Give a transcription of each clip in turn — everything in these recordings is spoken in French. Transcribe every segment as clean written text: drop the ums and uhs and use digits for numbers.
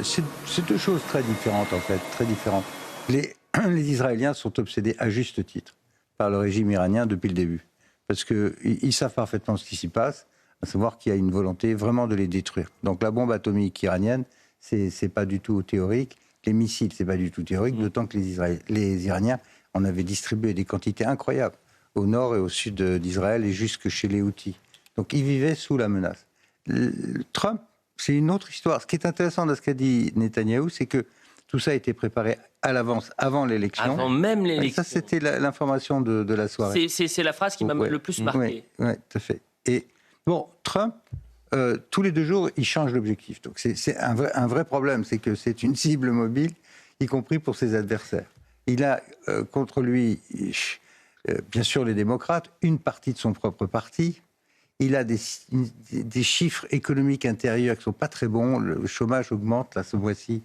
C'est deux choses très différentes, en fait, très différentes. Les Israéliens sont obsédés à juste titre par le régime iranien depuis le début. Parce qu'ils savent parfaitement ce qui s'y passe, à savoir qu'il y a une volonté vraiment de les détruire. Donc la bombe atomique iranienne, c'est pas du tout théorique. Les missiles, c'est pas du tout théorique, d'autant que les Iraniens en avaient distribué des quantités incroyables au nord et au sud d'Israël et jusque chez les Houthis. Donc ils vivaient sous la menace. Trump, c'est une autre histoire. Ce qui est intéressant dans ce qu'a dit Netanyahou, c'est que tout ça a été préparé à l'avance, avant l'élection. Avant même l'élection. Ça, c'était l'information de la soirée. C'est la phrase qui m'a le plus marqué. Oui, tout à fait. Et bon, Trump, tous les 2 jours, il change d'objectif. Donc c'est un vrai problème, c'est que c'est une cible mobile, y compris pour ses adversaires. Il a contre lui, bien sûr, les démocrates, une partie de son propre parti. Il a des chiffres économiques intérieurs qui ne sont pas très bons. Le chômage augmente, là, ce mois-ci,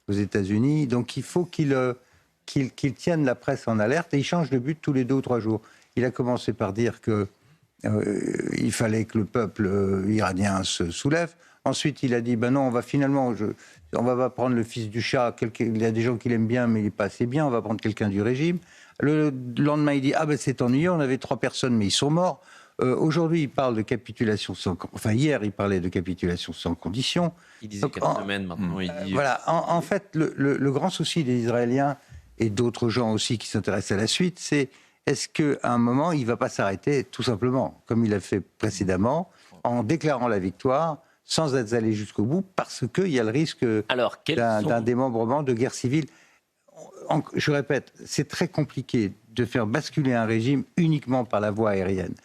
aux États-Unis. Donc il faut qu'il tienne la presse en alerte et il change de but tous les 2 ou 3 jours. Il a commencé par dire qu'il fallait que le peuple iranien se soulève. Ensuite, il a dit, ben non, on va finalement, on va pas prendre le fils du chat, il y a des gens qui l'aiment bien, mais il n'est pas assez bien, on va prendre quelqu'un du régime. Le lendemain, il dit, ah ben c'est ennuyeux, on avait 3 personnes, mais ils sont morts. Aujourd'hui, il parle de capitulation enfin, hier, il parlait de capitulation sans condition. Il disait 4 semaines, maintenant, il dit... Voilà, en fait, le grand souci des Israéliens, et d'autres gens aussi qui s'intéressent à la suite, c'est est-ce qu'à un moment, il ne va pas s'arrêter, tout simplement, comme il a fait précédemment, en déclarant la victoire, sans être allé jusqu'au bout, parce qu'il y a le risque d'un démembrement, de guerre civile. Je répète, c'est très compliqué de faire basculer un régime uniquement par la voie aérienne.